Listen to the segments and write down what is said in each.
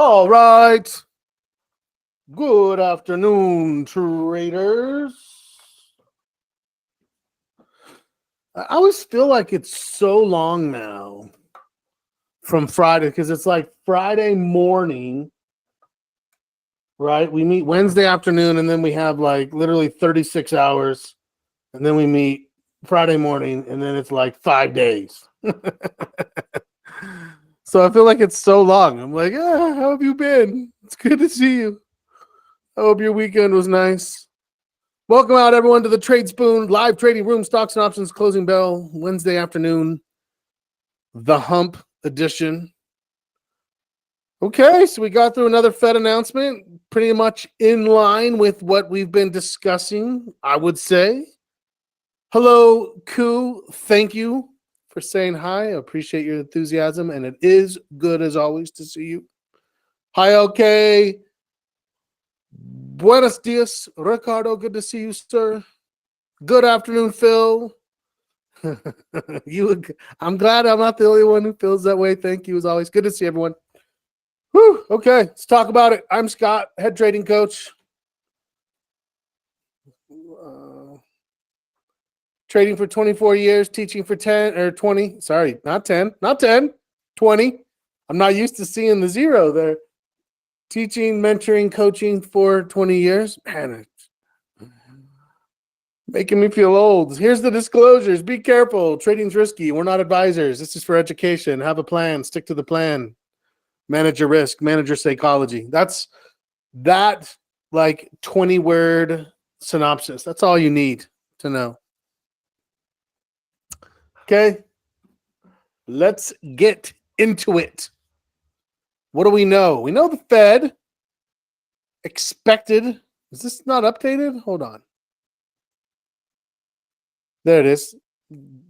All right. Good afternoon, traders. I always feel like it's so long now from Friday because it's like Friday morning, right? We meet Wednesday afternoon and then we have like literally 36 hours. And then we meet Friday morning and then it's like 5 days. So I feel like it's so long. I'm like, how have you been? It's good to see you. I hope your weekend was nice. Welcome out, everyone, to the Tradespoon live trading room, stocks and options closing bell, Wednesday afternoon, the Hump edition. Okay, so we got through another Fed announcement, pretty much in line with what we've been discussing, I would say. Hello, Koo. Thank you for saying hi. I appreciate your enthusiasm, and it is good, as always, to see you. Hi, okay. Buenos dias, Ricardo. Good to see you, sir. Good afternoon, Phil. I'm glad I'm not the only one who feels that way. Thank you, as always. Good to see everyone. Whew, okay, let's talk about it. I'm Scott, head trading coach. Trading for 24 years, teaching for 10 or 20. Sorry, not 10, 20. I'm not used to seeing the zero there. Teaching, mentoring, coaching for 20 years. Man, it's making me feel old. Here's the disclosures. Be careful. Trading's risky. We're not advisors. This is for education. Have a plan. Stick to the plan. Manage your risk. Manage your psychology. That's that like 20-word synopsis. That's all you need to know. Okay. Let's get into it. What do we know? We know the Fed expected. Is this not updated? Hold on. There it is.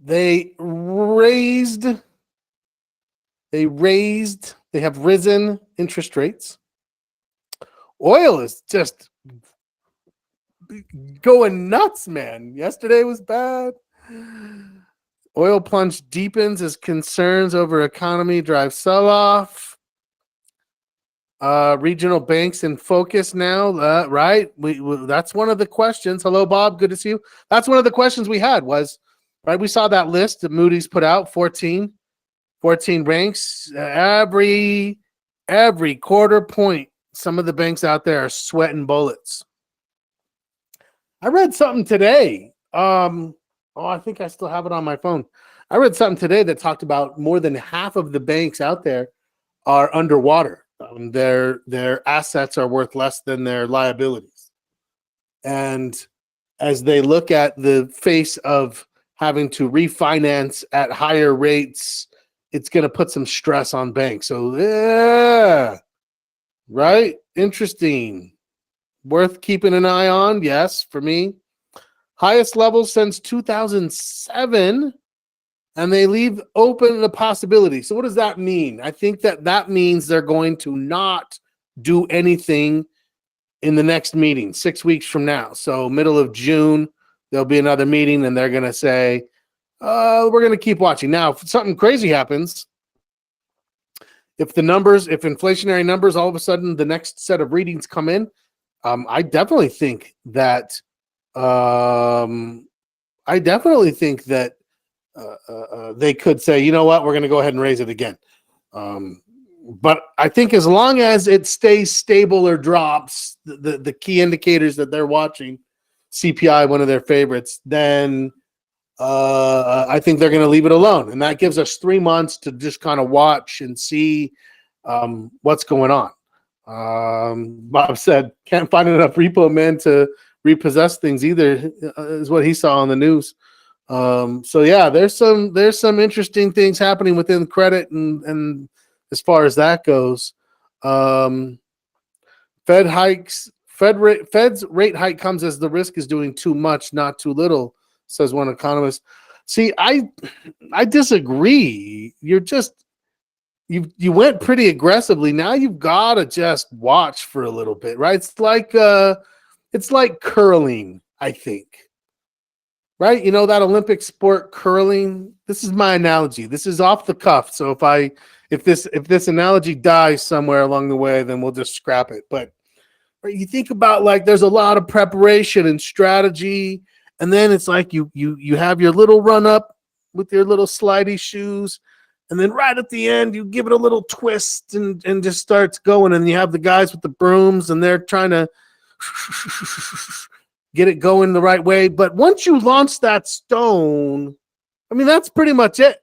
They have risen interest rates. Oil is just going nuts, man. Yesterday was bad. Oil plunge deepens as concerns over economy drive sell-off. Regional banks in focus now, right? That's one of the questions. Hello, Bob. Good to see you. That's one of the questions we had was, right? We saw that list that Moody's put out, 14 banks. Every quarter point, some of the banks out there are sweating bullets. I read something today. I think I still have it on my phone. I read something today that talked about more than half of the banks out there are underwater. Their assets are worth less than their liabilities. And as they look at the face of having to refinance at higher rates, it's going to put some stress on banks. So, yeah, right? Interesting. Worth keeping an eye on. Yes, for me. Highest level since 2007. And they leave open the possibility. So what does that mean? I think that means they're going to not do anything in the next meeting 6 weeks from now. So middle of June, there'll be another meeting and they're going to say, we're going to keep watching. Now, if something crazy happens, if inflationary numbers, all of a sudden the next set of readings come in, I definitely think that they could say, you know what, we're going to go ahead and raise it again. But I think as long as it stays stable or drops, the key indicators that they're watching, CPI, one of their favorites, then I think they're going to leave it alone. And that gives us 3 months to just kind of watch and see what's going on. Bob said, can't find enough repo men to repossess things either, is what he saw on the news. So yeah, there's some interesting things happening within credit and as far as that goes. Fed's rate hike comes as the risk is doing too much, not too little, says one economist. See, I disagree. You went pretty aggressively. Now you've got to just watch for a little bit, right? It's like curling, I think. Right? You know that Olympic sport, curling? This is my analogy. This is off the cuff. So if if this analogy dies somewhere along the way, then we'll just scrap it. But you think about like there's a lot of preparation and strategy, and then it's like you have your little run up with your little slidey shoes, and then right at the end you give it a little twist and just starts going, and you have the guys with the brooms and they're trying to get it going the right way. But once you launch that stone, I mean, that's pretty much it.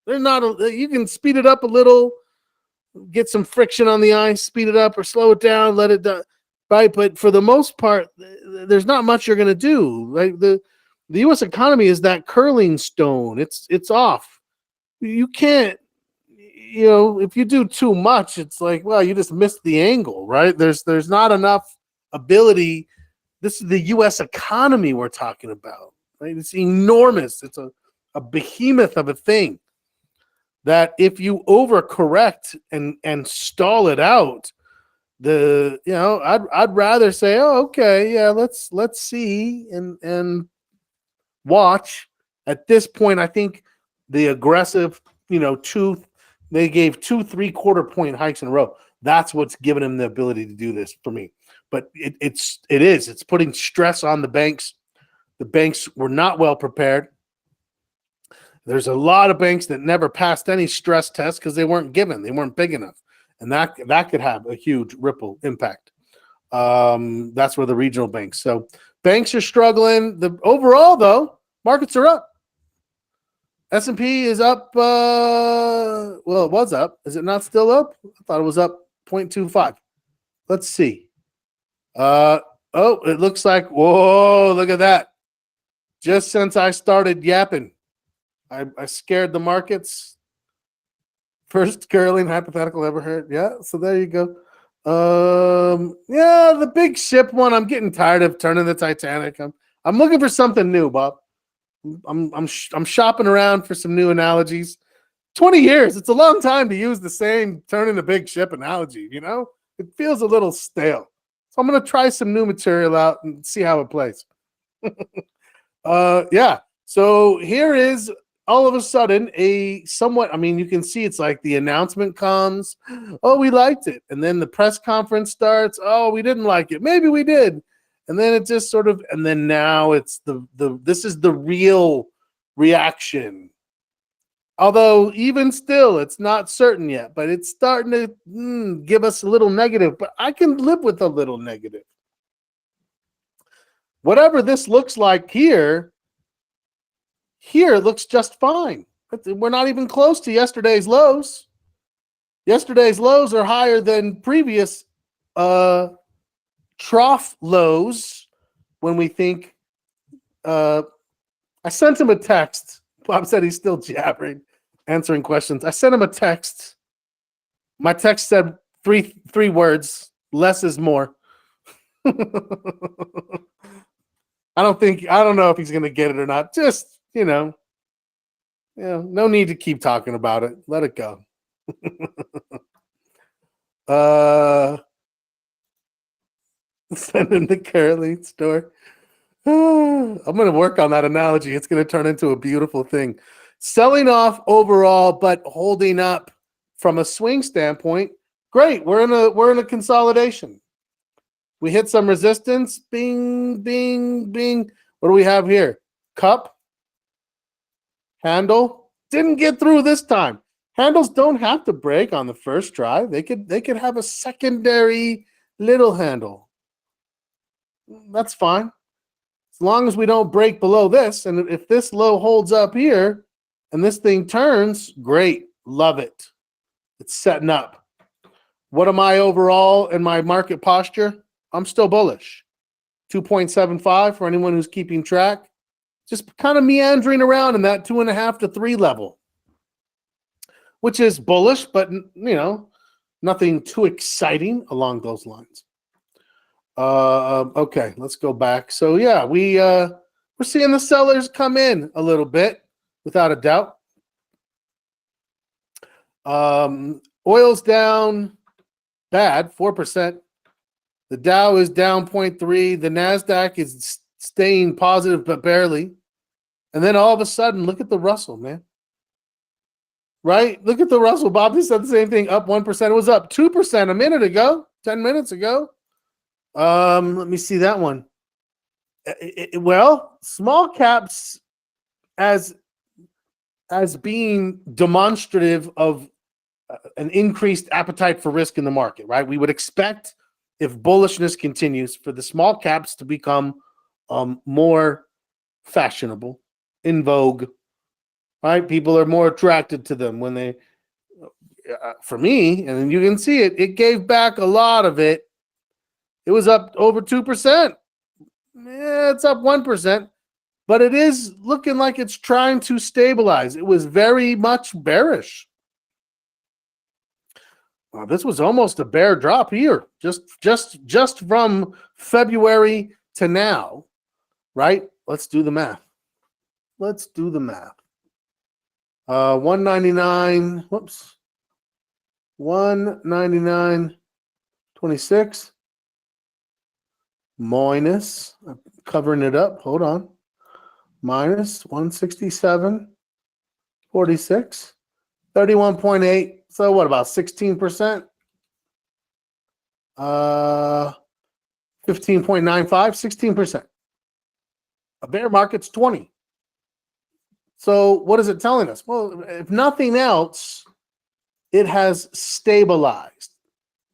You can speed it up a little, get some friction on the ice, speed it up or slow it down, let it die. Right, but for the most part, there's not much you're going to do. Right, the U.S. economy is that curling stone. It's off. You can't, if you do too much, it's like, well, you just missed the angle, right? There's not enough ability. This is the U.S. economy we're talking about, right? It's enormous. It's a behemoth of a thing that if you overcorrect and stall it out, I'd rather say, oh, okay, yeah, let's see and watch. At this point, I think the aggressive, they gave 2 3/4 point hikes in a row. That's what's given them the ability to do this for me. But it's putting stress on the banks. The banks were not well prepared. There's a lot of banks that never passed any stress tests because they weren't big enough. And that could have a huge ripple impact. That's where the regional banks. So banks are struggling. Overall, though, markets are up. S&P is up. Well, it was up. Is it not still up? I thought it was up 0.25. Let's see. It looks like, whoa, look at that. Just since I started yapping, I scared the markets. First curling hypothetical ever heard. Yeah, so there you go. The big ship one. I'm getting tired of turning the Titanic. I'm looking for something new, Bob. I'm shopping around for some new analogies. 20 years. It's a long time to use the same turning the big ship analogy. It feels a little stale. So I'm gonna try some new material out and see how it plays. So here is all of a sudden a somewhat, you can see it's like the announcement comes, oh, we liked it. And then the press conference starts, oh, we didn't like it. Maybe we did. And then it just sort of, and then now it's this is the real reaction. Although even still, it's not certain yet, but it's starting to give us a little negative, but I can live with a little negative. Whatever this looks like here it looks just fine. We're not even close to yesterday's lows. Yesterday's lows are higher than previous trough lows when we think. I sent him a text. Bob said he's still jabbering, answering questions. I sent him a text. My text said three words, less is more. I don't know if he's going to get it or not. Just, no need to keep talking about it. Let it go. Send him the curly store. I'm going to work on that analogy. It's going to turn into a beautiful thing. Selling off overall, but holding up from a swing standpoint. Great. We're in a consolidation. We hit some resistance. Bing, bing, bing. What do we have here? Cup. Handle. Didn't get through this time. Handles don't have to break on the first try. They could have a secondary little handle. That's fine. As long as we don't break below this, and if this low holds up here and this thing turns, great. Love it. It's setting up. What am I overall in my market posture? I'm still bullish. 2.75 for anyone who's keeping track. Just kind of meandering around in that 2.5 to 3 level, which is bullish, but nothing too exciting along those lines. Okay, let's go back. So yeah, we're seeing the sellers come in a little bit, without a doubt. Oil's down bad, 4%. The Dow is down 0.3. The NASDAQ is staying positive, but barely. And then all of a sudden, look at the Russell, man. right? Look at the Russell. Bob just said the same thing, up 1%. It was up 2% a minute ago, 10 minutes ago. Let me see that one. Well, small caps as being demonstrative of an increased appetite for risk in the market, right? We would expect, if bullishness continues, for the small caps to become more fashionable, in vogue, right? People are more attracted to them when they, for me, and you can see it, it gave back a lot of it. It was up over 2%. Yeah, it's up 1%, but it is looking like it's trying to stabilize. It was very much bearish. This was almost a bear drop here, just from February to now, right? Let's do the math. 199. Whoops. 199.26 minus. I'm covering it up. Hold on. Minus 167.46. 31.8. So what, about 16%? 15.95, 16%. A bear market's 20. So what is it telling us? Well, if nothing else, it has stabilized.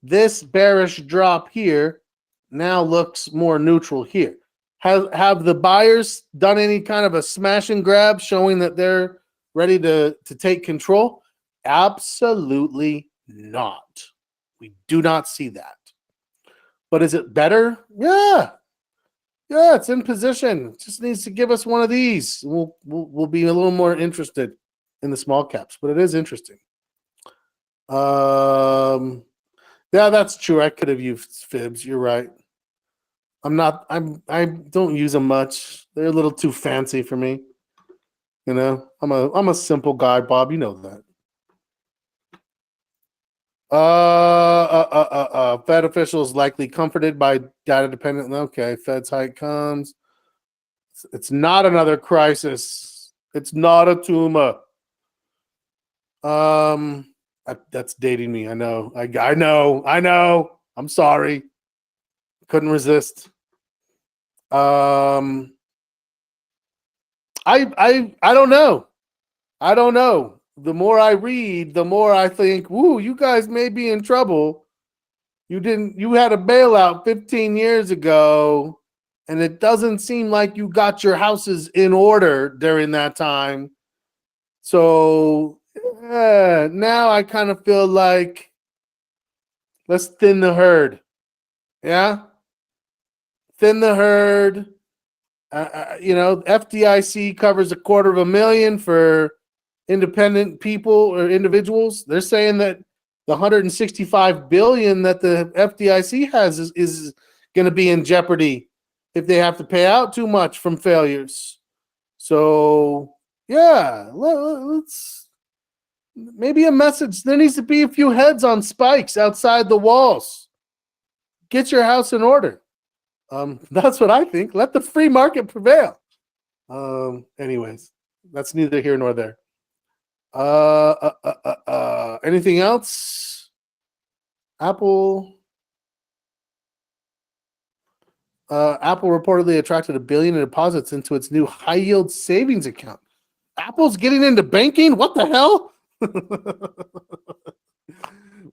This bearish drop here now looks more neutral here. Have the buyers done any kind of a smash and grab showing that they're ready to take control? Absolutely not. We do not see that. But is it better? Yeah. Yeah, it's in position. It just needs to give us one of these. We'll be a little more interested in the small caps, but it is interesting. Yeah, that's true. I could have used fibs. You're right. I don't use them much. They're a little too fancy for me. You know, I'm a simple guy, Bob. You know that. Fed officials likely comforted by data dependent. Okay, Fed's hike comes. It's not another crisis. It's not a tumor. That's dating me. I know. I know. I'm sorry. Couldn't resist. I don't know. I don't know. The more I read, the more I think, woo, you guys may be in trouble. You had a bailout 15 years ago, and it doesn't seem like you got your houses in order during that time. So now I kind of feel like let's thin the herd. Yeah? Thin the herd. FDIC covers $250,000 for independent people or individuals. They're saying that the $165 billion that the FDIC has is going to be in jeopardy if they have to pay out too much from failures. So yeah, let's maybe a message. There needs to be a few heads on spikes outside the walls. Get your house in order. That's what I think. Let the free market prevail. Anyways, that's neither here nor there. Anything else? Apple reportedly attracted $1 billion in deposits into its new high yield savings account. Apple's getting into banking? What the hell?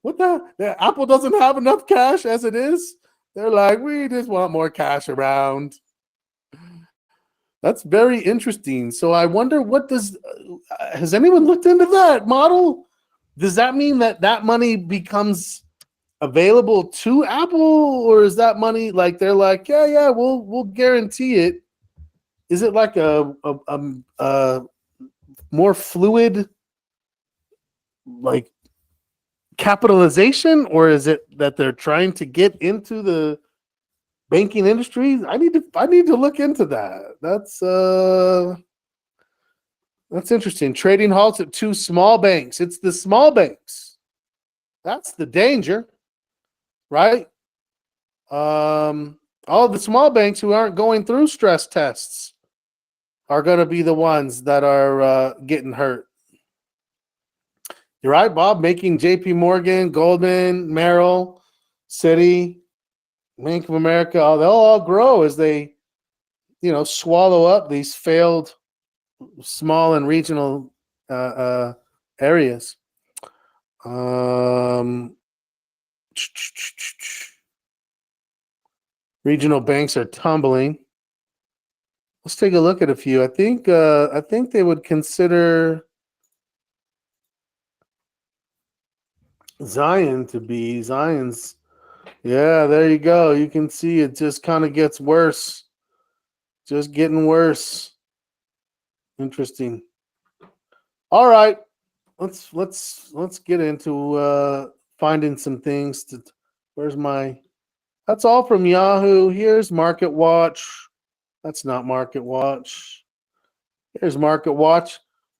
What the? Apple doesn't have enough cash as it is. They're like, we just want more cash around. That's very interesting. So I wonder, has anyone looked into that model? Does that mean that money becomes available to Apple, or is that money like they're like, yeah, we'll guarantee it? Is it like a more fluid like capitalization, or is it that they're trying to get into the banking industry? I need to look into that. That's interesting. Trading halts at 2 small banks. It's the small banks. That's the danger, right? All the small banks who aren't going through stress tests are going to be the ones that are getting hurt. You're right, Bob. Making J.P. Morgan, Goldman, Merrill, Citi, Bank of America, they'll all grow as they, swallow up these failed small and regional areas. Regional banks are tumbling. Let's take a look at a few. I think they would consider Zion's. Yeah, there you go. You can see it just kind of gets worse. Just getting worse. Interesting. All right. Let's get into finding some things that's all from Yahoo. Here's Market Watch. That's not Market Watch. Here's Market Watch.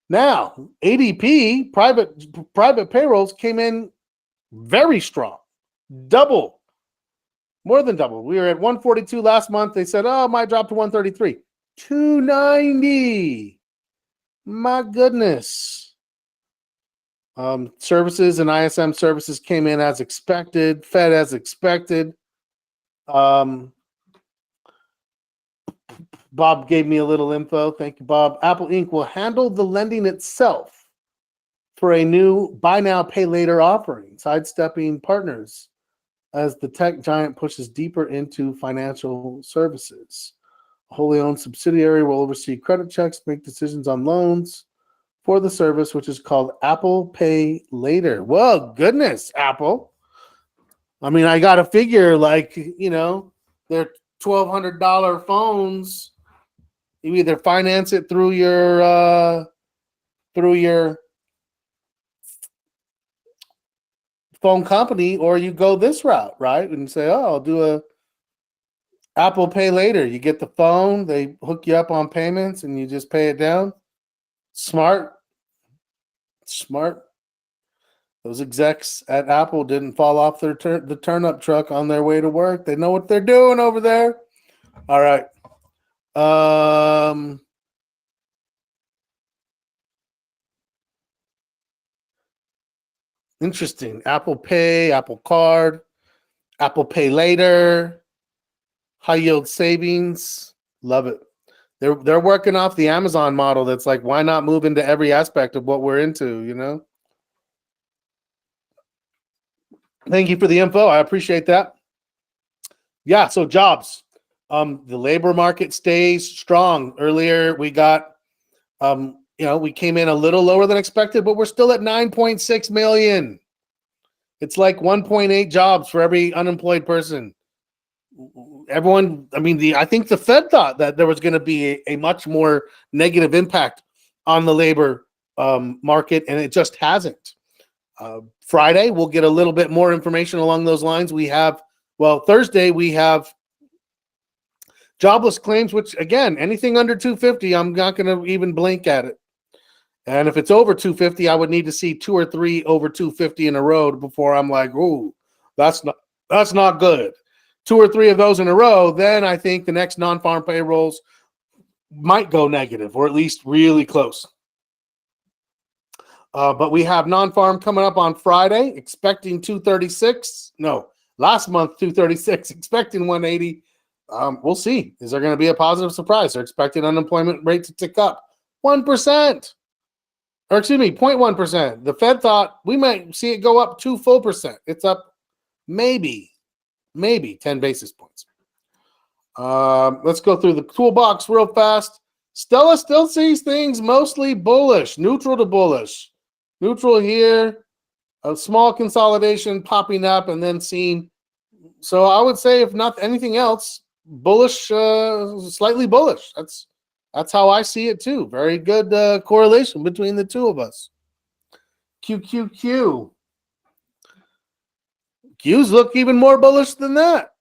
Now, ADP private payrolls came in very strong. More than double. We were at 142 last month. They said, it might drop to 133. 290. My goodness. Services and ISM services came in as expected. Fed as expected. Bob gave me a little info. Thank you, Bob. Apple Inc. will handle the lending itself for a new buy now, pay later offering, sidestepping partners as the tech giant pushes deeper into financial services. A wholly owned subsidiary will oversee credit checks, make decisions on loans for the service, which is called Apple Pay Later. Well, goodness, Apple. I mean, I got to figure their $1,200 phones. You either finance it through your phone company, or you go this route, right? And say, I'll do a Apple Pay Later. You get the phone, they hook you up on payments, and you just pay it down. Smart. Those execs at Apple didn't fall off the turnip truck on their way to work. They know what they're doing over there. All right. Interesting. Apple Pay, Apple Card, Apple Pay Later, high yield savings. Love it. They're working off the Amazon model. That's like, why not move into every aspect of what we're into, Thank you for the info. I appreciate that. Yeah, so jobs. The labor market stays strong. Earlier we got we came in a little lower than expected, but we're still at 9.6 million. It's like 1.8 jobs for every unemployed person. Everyone, I think the Fed thought that there was going to be a much more negative impact on the labor market, and it just hasn't. Friday, we'll get a little bit more information along those lines. Thursday, we have jobless claims, which, again, anything under 250, I'm not going to even blink at it. And if it's over 250, I would need to see 2 or 3 over 250 in a row before I'm like, ooh, that's not good. 2 or 3 of those in a row, then I think the next non-farm payrolls might go negative, or at least really close. But we have non-farm coming up on Friday, expecting 236. No, last month 236, expecting 180. We'll see. Is there going to be a positive surprise? They're expecting unemployment rate to tick up 1%. Or 0.1%. The Fed thought we might see it go up 2 full percent. It's up maybe 10 basis points. Let's go through the toolbox real fast. Stella still sees things mostly bullish, neutral to bullish. Neutral here, a small consolidation popping up and then seen. So I would say, if not anything else, bullish, slightly bullish. That's how I see it too. Very good correlation between the two of us. QQQ. Qs look even more bullish than that,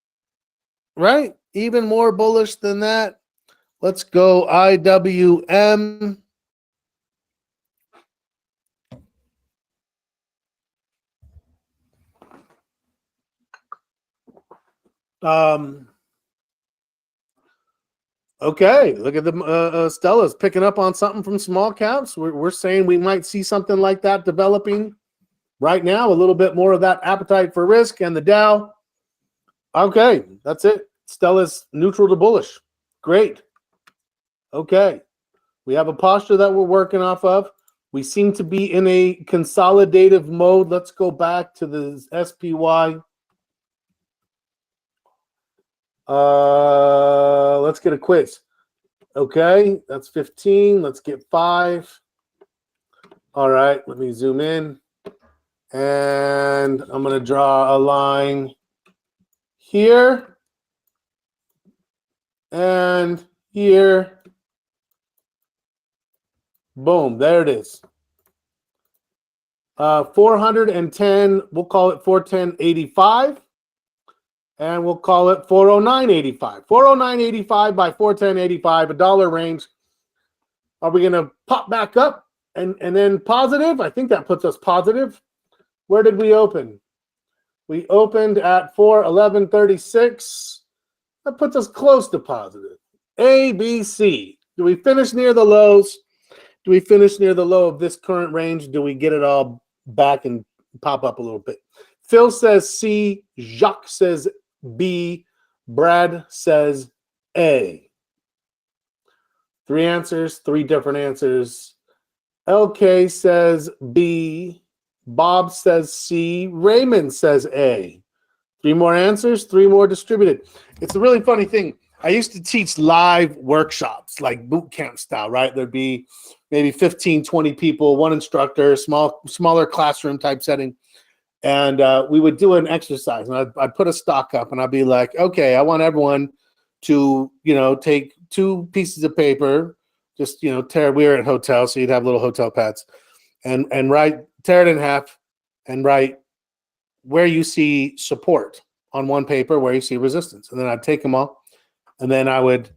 right? Even more bullish than that. Let's go IWM. Okay, look at the Stella's picking up on something from small caps. We're saying we might see something like that developing right now, a little bit more of that appetite for risk, and the Dow. Okay, that's it. Stella's neutral to bullish. Great. Okay. We have a posture that we're working off of. We seem to be in a consolidative mode. Let's go back to the SPY. Let's get a quiz. Okay, that's 15. Let's get 5. All right, let me zoom in. And I'm going to draw a line here and here. Boom, there it is. 410, we'll call it 410.85. And we'll call it 409.85. 409.85 by 410.85, a dollar range. Are we going to pop back up and then positive? I think that puts us positive. Where did we open? We opened at 411.36. That puts us close to positive. A, B, C. Do we finish near the lows? Do we finish near the low of this current range? Do we get it all back and pop up a little bit? Phil says C. Jacques says B. Brad says A. 3 answers, 3 different answers. LK says B. Bob says C. Raymond says A. 3 more answers, 3 more distributed. It's a really funny thing. I used to teach live workshops, like boot camp style, right? There'd be maybe 15, 20 people, 1 instructor, smaller classroom type setting. And we would do an exercise, and I'd put a stock up, and I'd be like, okay, I want everyone to, take 2 pieces of paper, just, we were at hotels, so you'd have little hotel pads, and tear it in half and write where you see support on one paper, where you see resistance. And then I'd take them all, and then I would,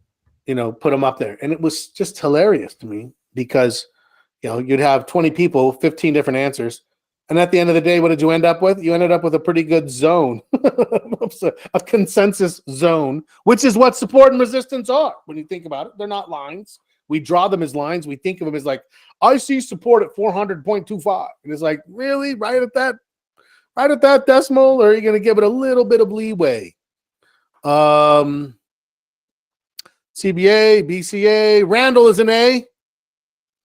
put them up there. And it was just hilarious to me because, you'd have 20 people, 15 different answers. And at the end of the day, what did you end up with? You ended up with a pretty good zone, a consensus zone, which is what support and resistance are. When you think about it, they're not lines. We draw them as lines. We think of them as like, I see support at 400.25. And it's like, really? Right at that decimal? Or are you going to give it a little bit of leeway? CBA, BCA, Randall is an A.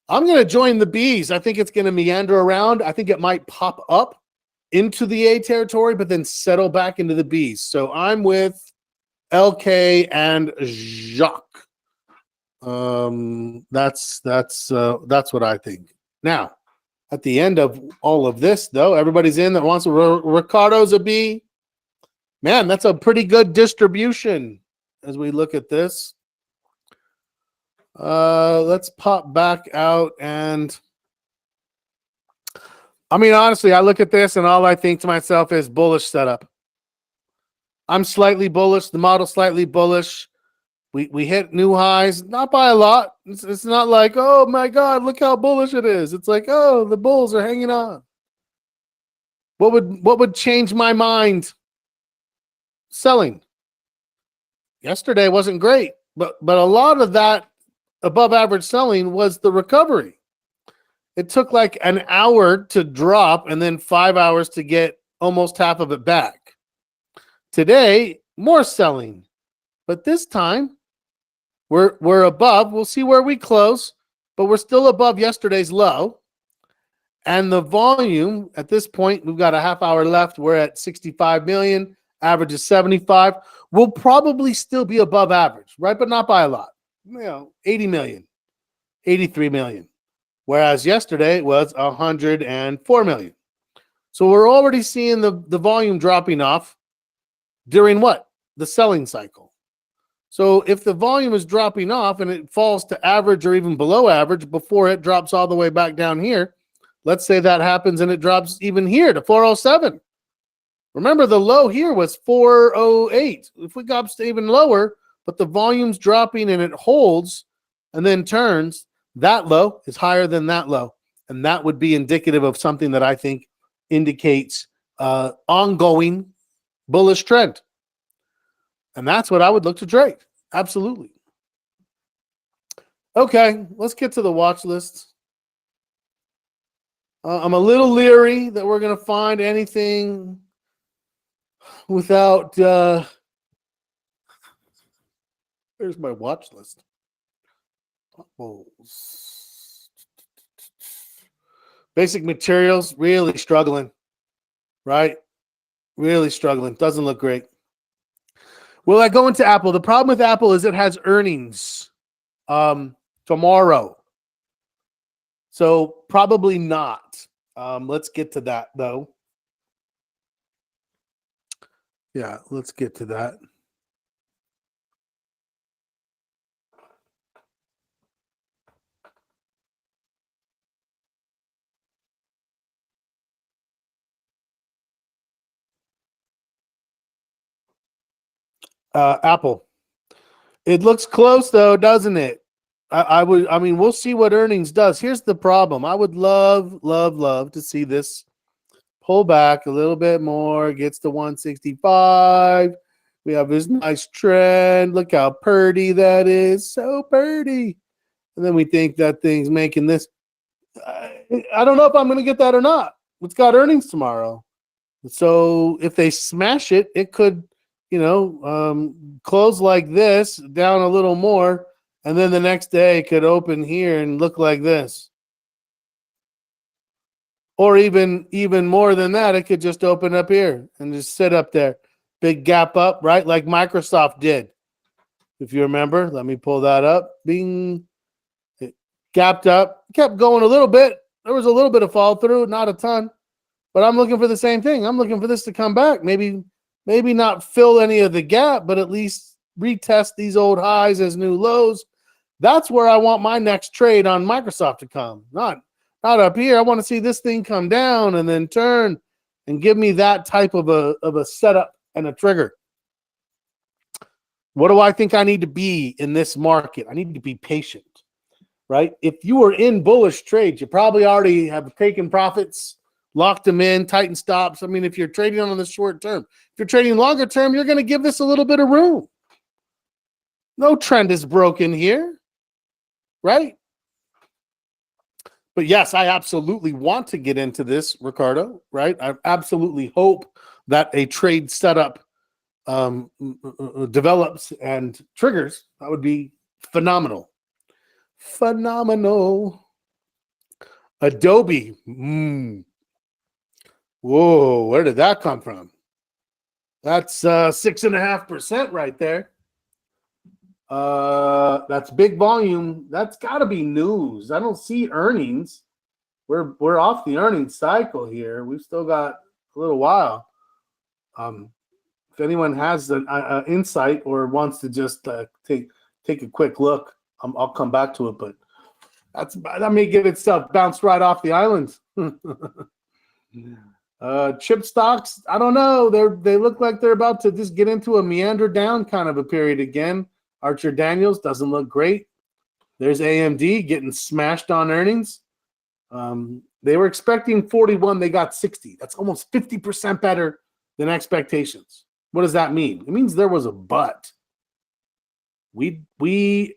I'm going to join the B's. I think it's going to meander around. I think it might pop up into the A territory, but then settle back into the B's. So I'm with LK and Jacques. That's what I think. Now, at the end of all of this, though, everybody's in that wants Ricardo's a B. Man, that's a pretty good distribution as we look at this. Let's pop back out, and I mean, honestly, I look at this and all I think to myself is bullish setup. I'm slightly bullish. The model's slightly bullish. We hit new highs, not by a lot. It's not like, oh my God, look how bullish it is. It's like, oh, the bulls are hanging on. What would change my mind? Selling. Yesterday wasn't great, but a lot of that above average selling was the recovery. It took like an hour to drop and then 5 hours to get almost half of it back. Today, more selling, but this time we're above. We'll see where we close, but we're still above yesterday's low. And the volume at this point, we've got a half hour left. We're at 65 million, average is 75. We'll probably still be above average, right? But not by a lot. 80 million, 83 million. Whereas yesterday it was 104 million. So we're already seeing the volume dropping off during what? The selling cycle. So if the volume is dropping off and it falls to average or even below average before it drops all the way back down here, let's say that happens and it drops even here to 407. Remember, the low here was 408. If we got even lower, but the volume's dropping and it holds and then turns, that low is higher than that low. And that would be indicative of something that I think indicates ongoing bullish trend. And that's what I would look to trade. Absolutely. Okay, let's get to the watch list. I'm a little leery that we're going to find anything without. Here's my watch list. Basic materials really struggling, right? Really struggling. Doesn't look great. Will I go into Apple? The problem with Apple is it has earnings tomorrow. So probably not. Let's get to that, though. Yeah, let's get to that. Apple. It looks close, though, doesn't it? I mean, we'll see what earnings does. Here's the problem. I would love to see this pull back a little bit more, gets to 165. We have this nice trend. Look how purty that is. So purty. And then we think that thing's making this. I don't know if I'm going to get that or not. It's got earnings tomorrow. So if they smash it, it could, close like this, down a little more. And then the next day it could open here and look like this. Or even more than that, it could just open up here and just sit up there. Big gap up, right? Like Microsoft did. If you remember, let me pull that up. Bing. It gapped up, kept going a little bit. There was a little bit of fall through, not a ton. But I'm looking for the same thing. I'm looking for this to come back. Maybe not fill any of the gap, but at least retest these old highs as new lows. That's where I want my next trade on Microsoft to come. Not up here. I want to see this thing come down and then turn and give me that type of a setup and a trigger. What do I think I need to be in this market? I need to be patient, right? If you are in bullish trades, you probably already have taken profits, locked them in, tighten stops. I mean, if you're trading on the short term, if you're trading longer term, you're going to give this a little bit of room. No trend is broken here, right? But yes, I absolutely want to get into this, Ricardo, right? I absolutely hope that a trade setup develops and triggers. That would be phenomenal. Phenomenal. Adobe. Whoa, where did that come from? That's 6.5% right there. That's big volume. That's got to be news. I don't see earnings. We're off the earnings cycle here. We've still got a little while. If anyone has an insight or wants to just take a quick look, I'll come back to it. But that may get itself bounced right off the island. Chip stocks, I don't know. They look like they're about to just get into a meander down kind of a period again. Archer Daniels doesn't look great. There's AMD getting smashed on earnings. They were expecting 41. They got 60. That's almost 50% better than expectations. What does that mean? It means there was a but. We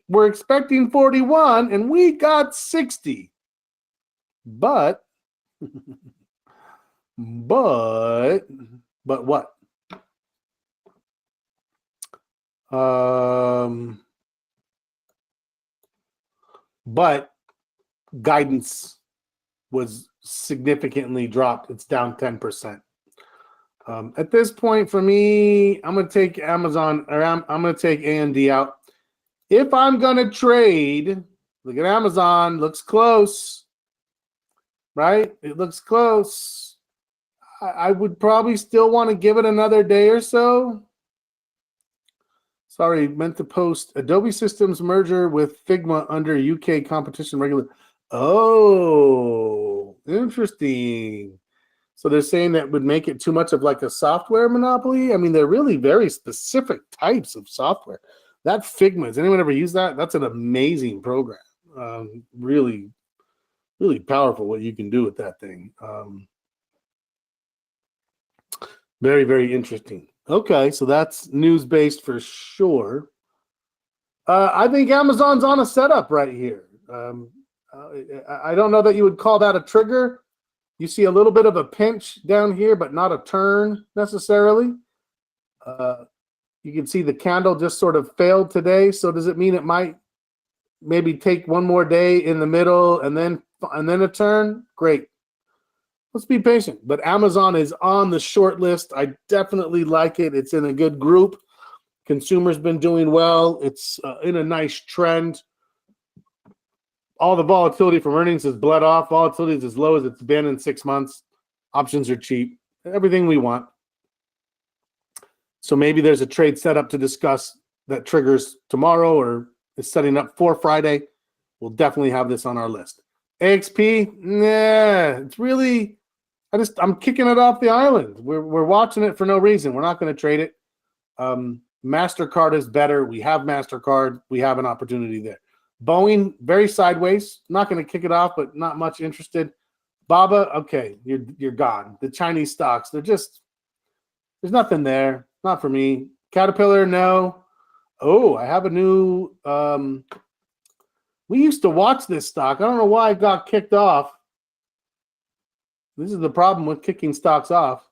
were expecting 41 and we got 60. But what? But guidance was significantly dropped. It's down 10%. At this point, for me, I'm going to take Amazon, or I'm going to take AMD out. If I'm going to trade, look at Amazon, looks close, right? It looks close. I would probably still want to give it another day or so. Sorry, meant to post Adobe Systems merger with Figma under UK competition regulator. Oh, interesting. So they're saying that would make it too much of like a software monopoly. I mean, they're really very specific types of software. That Figma, has anyone ever used that? That's an amazing program. Really, really powerful what you can do with that thing. Very, very interesting. Okay, so that's news-based for sure. I think Amazon's on a setup right here. I don't know that you would call that a trigger. You see a little bit of a pinch down here, but not a turn necessarily. You can see the candle just sort of failed today. So does it mean it might maybe take one more day in the middle and then a turn? Great. Let's be patient. But Amazon is on the short list. I definitely like it. It's in a good group. Consumer's been doing well. It's in a nice trend. All the volatility from earnings is bled off. Volatility is as low as it's been in 6 months. Options are cheap. Everything we want. So maybe there's a trade setup to discuss that triggers tomorrow or is setting up for Friday. We'll definitely have this on our list. AXP, it's really, I'm kicking it off the island. We're watching it for no reason. We're not going to trade it. MasterCard is better. We have MasterCard. We have an opportunity there. Boeing, very sideways. Not going to kick it off, but not much interested. Baba, okay, you're gone. The Chinese stocks, there's nothing there. Not for me. Caterpillar, no. Oh, I have a new. We used to watch this stock. I don't know why it got kicked off. This is the problem with kicking stocks off.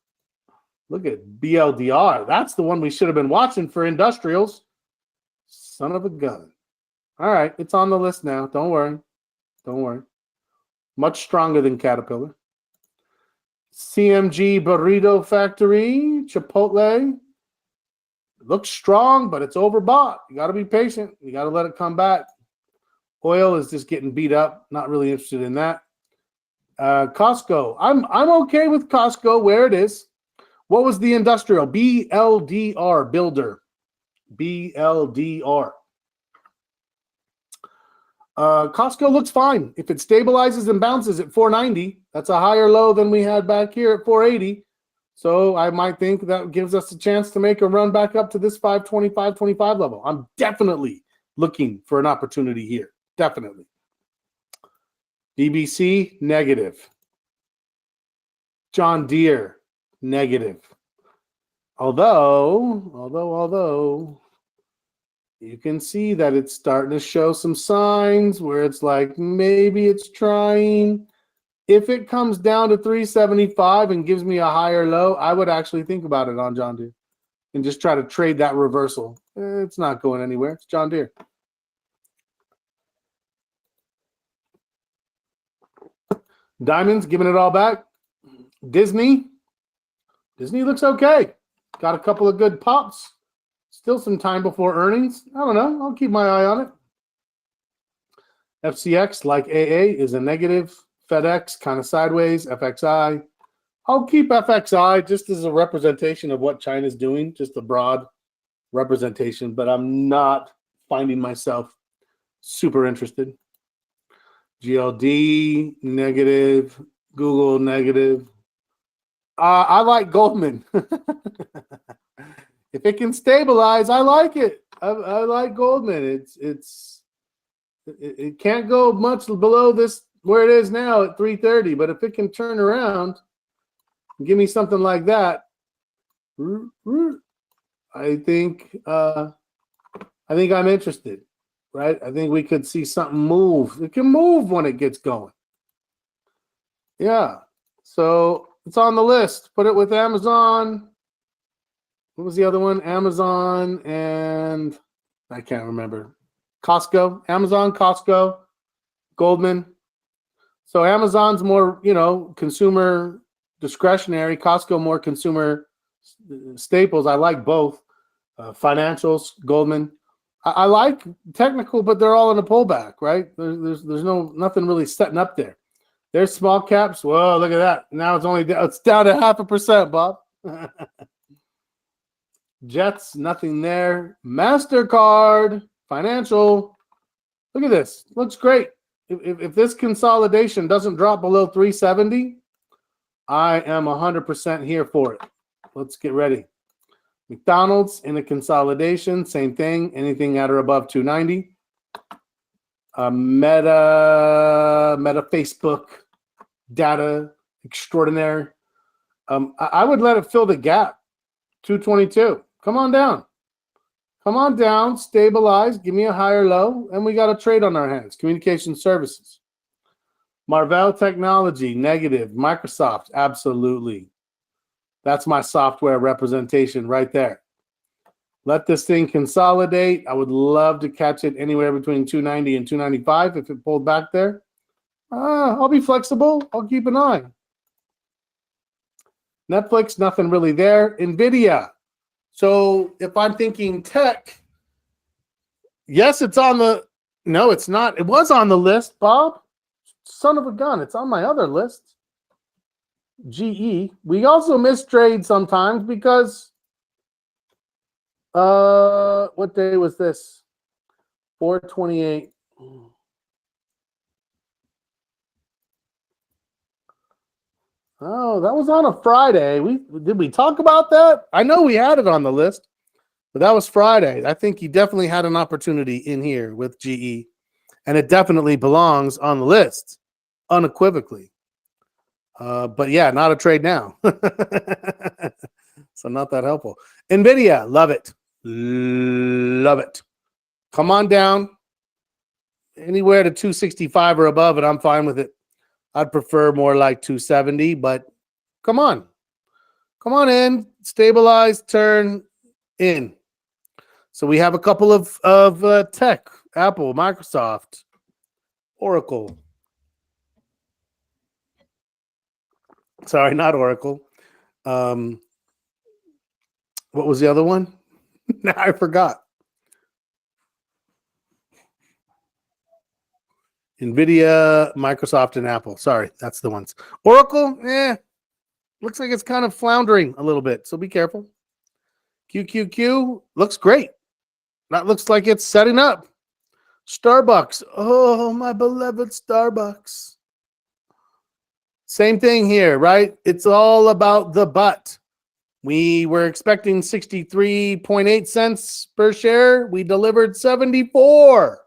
Look at BLDR. That's the one we should have been watching for industrials. Son of a gun. All right, it's on the list now. Don't worry. Don't worry. Much stronger than Caterpillar. CMG Burrito Factory, Chipotle. Looks strong, but it's overbought. You got to be patient. You got to let it come back. Oil is just getting beat up. Not really interested in that. Costco. I'm okay with Costco where it is. What was the industrial? BLDR, Builder. BLDR. Costco looks fine. If it stabilizes and bounces at 490, that's a higher low than we had back here at 480. So I might think that gives us a chance to make a run back up to this 525 level. I'm definitely looking for an opportunity here. Definitely. BBC, negative. John Deere, negative. Although you can see that it's starting to show some signs where it's like maybe it's trying. If it comes down to 375 and gives me a higher low, I would actually think about it on John Deere and just try to trade that reversal. It's not going anywhere. It's John Deere. Diamonds, giving it all back. Disney looks okay. Got a couple of good pops. Still some time before earnings. I don't know. I'll keep my eye on it. FCX, like AA, is a negative. FedEx, kind of sideways. FXI. I'll keep FXI just as a representation of what China's doing, just a broad representation, but I'm not finding myself super interested. GLD, negative. Google, negative. I like Goldman. If it can stabilize, I like it. I like Goldman. It can't go much below this where it is now at 330, but if it can turn around and give me something like that, I think I'm interested. Right? I think we could see something move. It can move when it gets going. Yeah. So it's on the list. Put it with Amazon. What was the other one? Amazon and I can't remember. Costco. Amazon, Costco, Goldman. So Amazon's more, consumer discretionary. Costco more consumer staples. I like both. Financials, Goldman. I like technical, but they're all in a pullback, right? There's nothing really setting up there. There's small caps. Whoa, look at that. Now it's down to 0.5%, Bob. Jets, nothing there. MasterCard, financial. Look at this. Looks great. If this consolidation doesn't drop below 370, I am 100% here for it. Let's get ready. McDonald's in a consolidation, same thing. Anything at or above 290. Meta Facebook data extraordinaire. I would let it fill the gap. 222. Come on down. Come on down. Stabilize. Give me a higher low, and we got a trade on our hands. Communication services. Marvell Technology, negative. Microsoft, absolutely. That's my software representation right there. Let this thing consolidate. I would love to catch it anywhere between 290 and 295 if it pulled back there. I'll be flexible. I'll keep an eye. Netflix, nothing really there. NVIDIA. So if I'm thinking tech, yes, it's on the, no, it's not. It was on the list, Bob. Son of a gun. It's on my other list. GE. We also miss trade sometimes because, what day was this? 4/28. Oh, that was on a Friday. Did we talk about that? I know we had it on the list, but that was Friday. I think he definitely had an opportunity in here with GE, and it definitely belongs on the list, unequivocally. But yeah, not a trade now. So not that helpful. NVIDIA, love it. Love it. Come on down. Anywhere to 265 or above, and I'm fine with it. I'd prefer more like 270, but come on. Come on in. Stabilize, turn in. So we have a couple of tech. Apple, Microsoft, Oracle. Sorry, not Oracle. What was the other one? Now I forgot. NVIDIA, Microsoft, and Apple. Sorry, that's the ones. Oracle, looks like it's kind of floundering a little bit, so be careful. QQQ looks great. That looks like it's setting up. Starbucks. Oh, my beloved Starbucks. Same thing here, right? It's all about the but. We were expecting 63.8 cents per share. We delivered 74.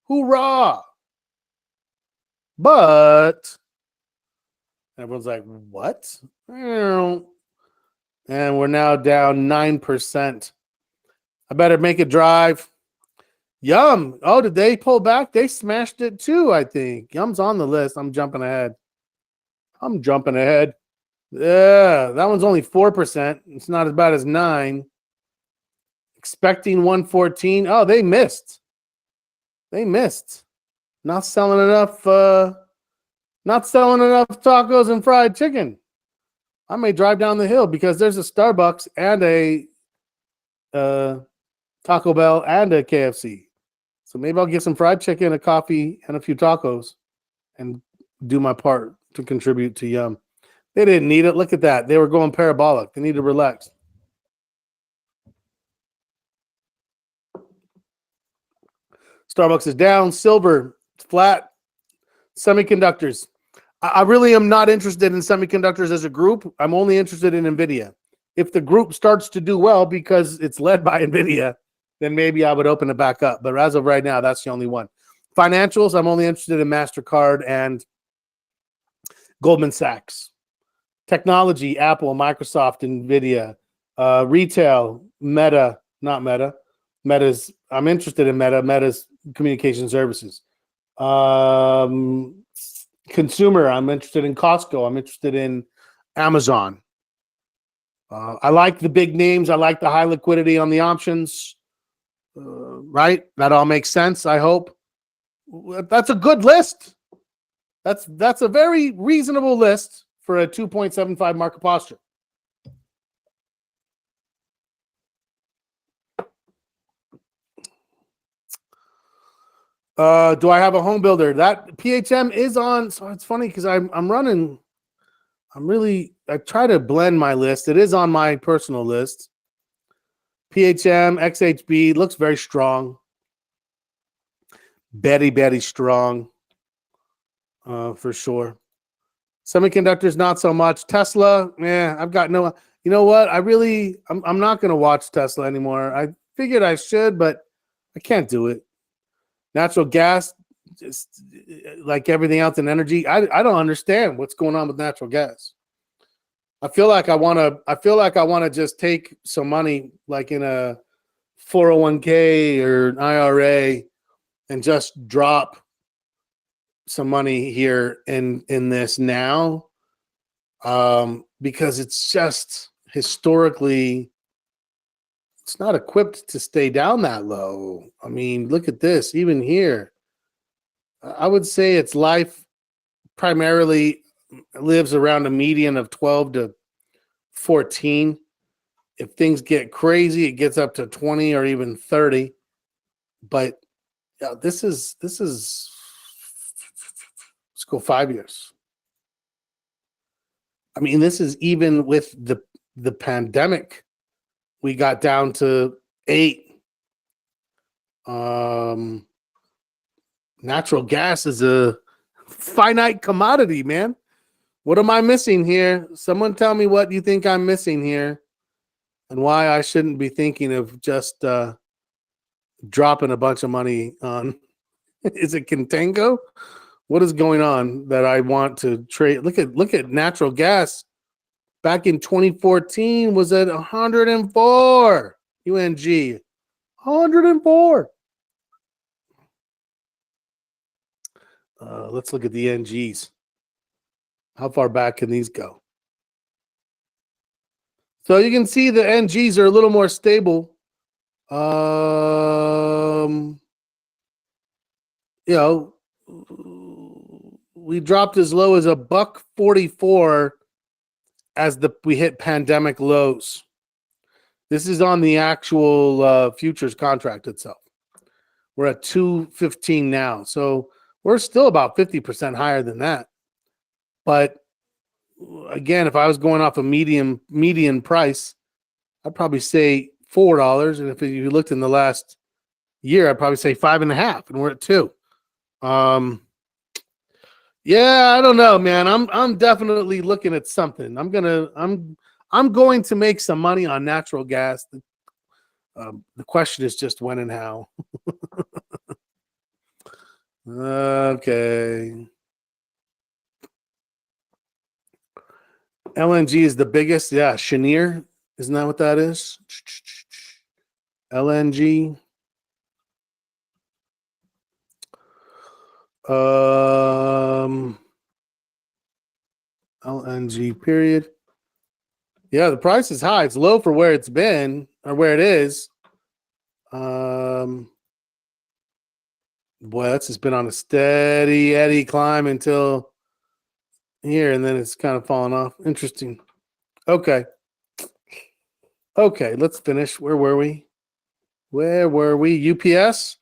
Hoorah. But everyone's like, what? And we're now down 9%. I better make a drive. Yum. Oh, did they pull back? They smashed it too, I think. Yum's on the list. I'm jumping ahead. Yeah, that one's only 4%. It's not as bad as 9. Expecting 114. Oh, they missed. Not selling enough tacos and fried chicken. I may drive down the hill because there's a Starbucks and a Taco Bell and a KFC. So maybe I'll get some fried chicken, a coffee, and a few tacos and do my part to contribute to Yum. They didn't need it. Look at that. They were going parabolic. They need to relax. Starbucks is down. Silver, flat. Semiconductors. I really am not interested in semiconductors as a group. I'm only interested in NVIDIA. If the group starts to do well because it's led by NVIDIA, then maybe I would open it back up. But as of right now, that's the only one. Financials, I'm only interested in MasterCard and Goldman Sachs. Technology, Apple, Microsoft, NVIDIA. Retail, Meta, not Meta. I'm interested in Meta. Meta's communication services. Consumer, I'm interested in Costco. I'm interested in Amazon. I like the big names. I like the high liquidity on the options. Right? That all makes sense, I hope. That's a good list. That's a very reasonable list for a 2.75 market posture. Do I have a home builder? That PHM is on. So it's funny because I try to blend my list. It is on my personal list. PHM, XHB looks very strong. Betty strong. For sure. Semiconductors, not so much. Tesla, I've got no. You know what? I'm not going to watch Tesla anymore. I figured I should, but I can't do it. Natural gas, just like everything else in energy, I don't understand what's going on with natural gas. I feel like I want to just take some money like in a 401k or an IRA and just drop some money here in this now, because it's just historically, it's not equipped to stay down that low. I mean, look at this. Even here, I would say its life primarily lives around a median of 12 to 14. If things get crazy, it gets up to 20 or even 30. But yeah, this is let's go 5 years. I mean, this is even with the pandemic, we got down to 8. Natural gas is a finite commodity, man. What am I missing here? Someone tell me what you think I'm missing here and why I shouldn't be thinking of just dropping a bunch of money on. Is it Contango? What is going on that I want to trade? Look at natural gas. Back in 2014 was at 104 UNG. 104. Let's look at the NGs. How far back can these go? So you can see the NGs are a little more stable. We dropped as low as $1.44 as we hit pandemic lows. This is on the actual futures contract itself. We're at 215 now, so we're still about 50% higher than that. But again, if I was going off a median price, I'd probably say $4. And if you looked in the last year, I'd probably say 5.5, and we're at 2. Yeah, I don't know, man. I'm definitely looking at something. I'm going to make some money on natural gas. The question is just when and how. Okay. LNG is the biggest. Yeah, Cheniere. Isn't that what that is? LNG. LNG period. Yeah, the price is high. It's low for where it's been or where it is. Boy, that's just been on a steady eddy climb until here, and then it's kind of fallen off. Interesting. Okay, let's finish. Where were we? UPS?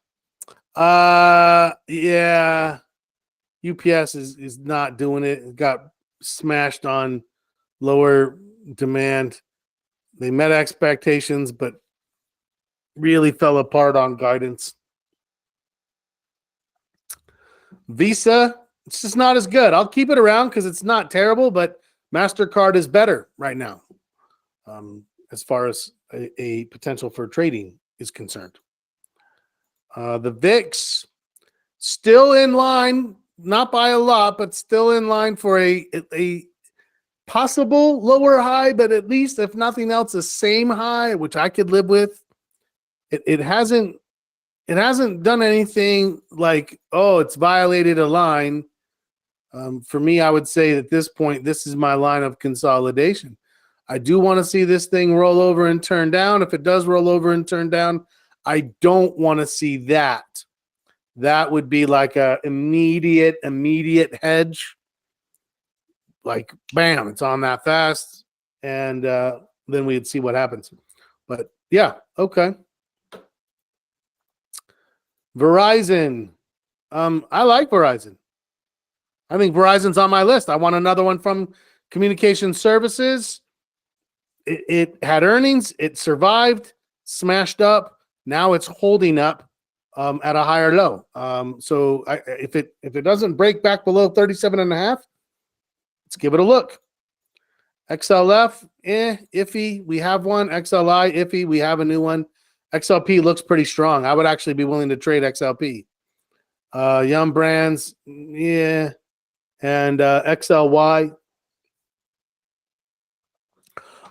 Yeah. UPS is not doing it. It got smashed on lower demand. They met expectations, but really fell apart on guidance. Visa, it's just not as good. I'll keep it around because it's not terrible, but MasterCard is better right now, as far as a potential for trading is concerned. The VIX, still in line, not by a lot, but still in line for a possible lower high, but at least, if nothing else, the same high, which I could live with. It hasn't done anything like, oh, it's violated a line. For me, I would say at this point, this is my line of consolidation. I do want to see this thing roll over and turn down. If it does roll over and turn down, I don't want to see that. That would be like a immediate hedge. Like, bam, it's on that fast. And then we'd see what happens. But yeah, okay. Verizon. I like Verizon. I think Verizon's on my list. I want another one from Communication Services. It had earnings. It survived, smashed up. Now it's holding up at a higher low. So if it doesn't break back below 37.5, let's give it a look. XLF, iffy. We have one. XLI, iffy. We have a new one. XLP looks pretty strong. I would actually be willing to trade XLP. Yum Brands, yeah. And XLY.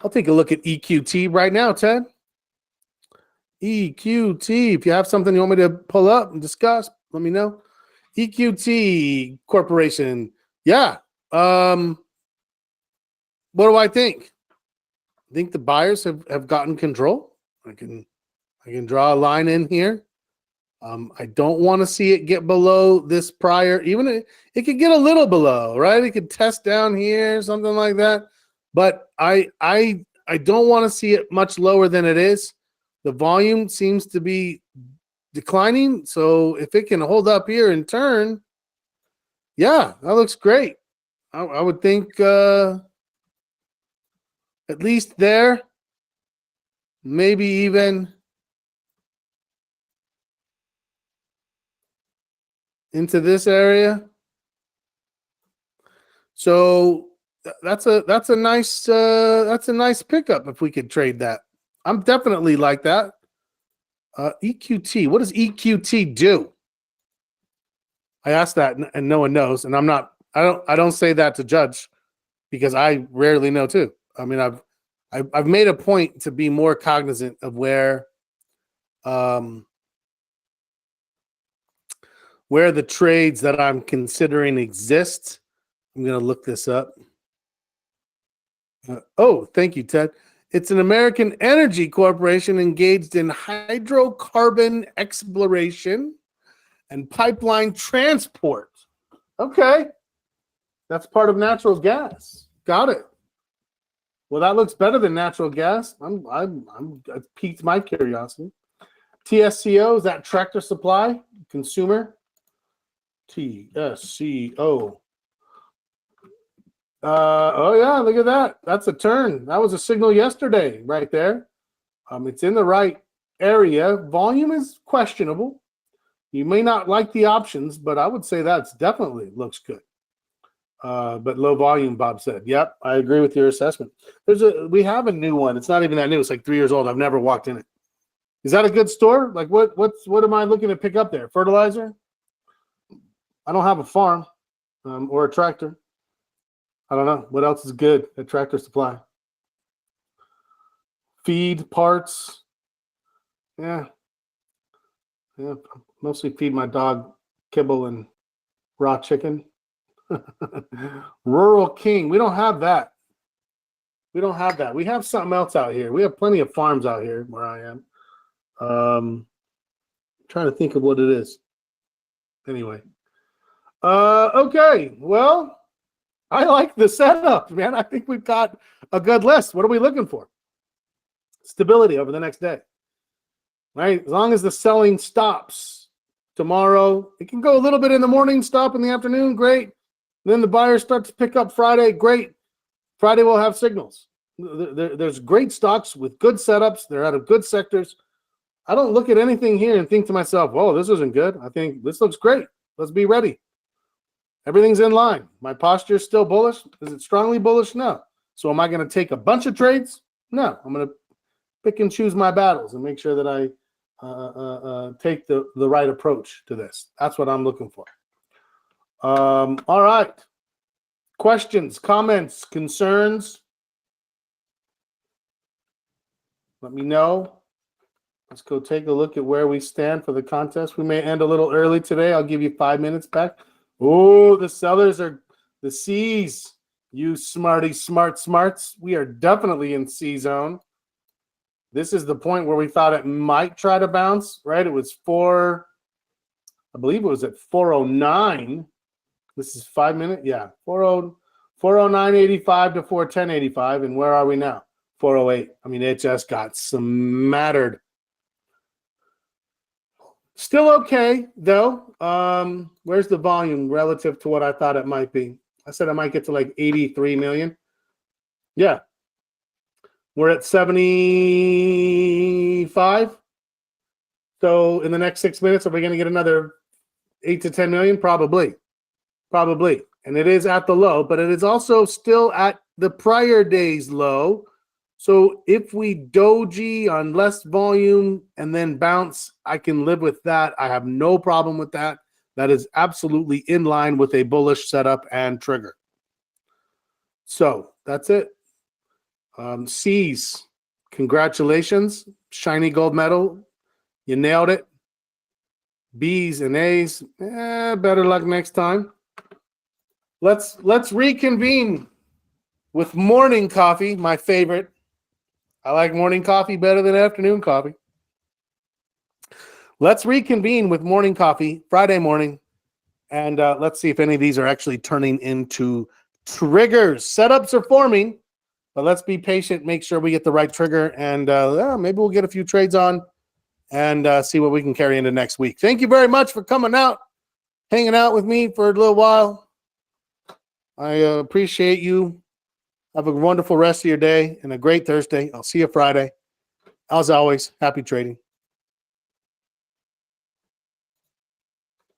I'll take a look at EQT right now, Ted. EQT. If you have something you want me to pull up and discuss, let me know. EQT Corporation. Yeah. What do I think? I think the buyers have gotten control. I can draw a line in here. I don't want to see it get below this prior. Even it could get a little below, right? It could test down here, something like that. But I don't want to see it much lower than it is. The volume seems to be declining. So if it can hold up here and turn, yeah, that looks great. I would think at least there, maybe even into this area. So that's a nice pickup if we could trade that. I'm definitely like that. EQT. What does EQT do? I asked that and no one knows. And I don't say that to judge because I rarely know too. I mean, I've made a point to be more cognizant of where the trades that I'm considering exist. I'm going to look this up. Thank you, Ted. It's an American energy corporation engaged in hydrocarbon exploration and pipeline transport. Okay. That's part of natural gas. Got it. Well, that looks better than natural gas. It piqued my curiosity. TSCO, is that Tractor Supply? Consumer? TSCO. Oh yeah, look at that. That's a turn. That was a signal yesterday right there. It's in the right area. Volume is questionable. You may not like the options, but I would say that's definitely looks good. But low volume, Bob said. Yep, I agree with your assessment. We have a new one. It's not even that new. It's like 3 years old. I've never walked in it. Is that a good store? Like what am I looking to pick up there? Fertilizer? I don't have a farm or a tractor. I don't know. What else is good at Tractor Supply? Feed, parts. Yeah. Mostly feed my dog kibble and raw chicken. Rural King. We don't have that. We have something else out here. We have plenty of farms out here where I am. Trying to think of what it is. Anyway. Okay. Well, I like the setup, man. I think we've got a good list. What are we looking for? Stability over the next day. Right? As long as the selling stops tomorrow, it can go a little bit in the morning, stop in the afternoon, great. Then the buyers start to pick up Friday, great. Friday we'll have signals. There's great stocks with good setups. They're out of good sectors. I don't look at anything here and think to myself, whoa, this isn't good. I think this looks great. Let's be ready. Everything's in line. My posture is still bullish. Is it strongly bullish? No. So am I going to take a bunch of trades? No. I'm going to pick and choose my battles and make sure that I take the right approach to this. That's what I'm looking for. All right. Questions, comments, concerns? Let me know. Let's go take a look at where we stand for the contest. We may end a little early today. I'll give you 5 minutes back. Oh, the sellers are the C's. You smarts. We are definitely in C zone. This is the point where we thought it might try to bounce, right? It was I believe it was at 409. This is 5 minutes. Yeah, 409.85 to 410.85. And where are we now? 408. I mean, it just got smattered. Still okay, though. Where's the volume relative to what I thought it might be? I said I might get to like 83 million. Yeah. We're at 75. So in the next 6 minutes, are we going to get another 8 to 10 million? Probably. And it is at the low, but it is also still at the prior day's low. So if we doji on less volume and then bounce, I can live with that. I have no problem with that. That is absolutely in line with a bullish setup and trigger. So that's it. C's, congratulations. Shiny gold medal. You nailed it. B's and A's. Better luck next time. Let's reconvene with morning coffee, my favorite. I like morning coffee better than afternoon coffee. Let's reconvene with morning coffee Friday morning, and let's see if any of these are actually turning into triggers. Setups are forming, but let's be patient, make sure we get the right trigger, and maybe we'll get a few trades on and see what we can carry into next week. Thank you very much for coming out, hanging out with me for a little while. I appreciate you. Have a wonderful rest of your day and a great Thursday. I'll see you Friday. As always, happy trading.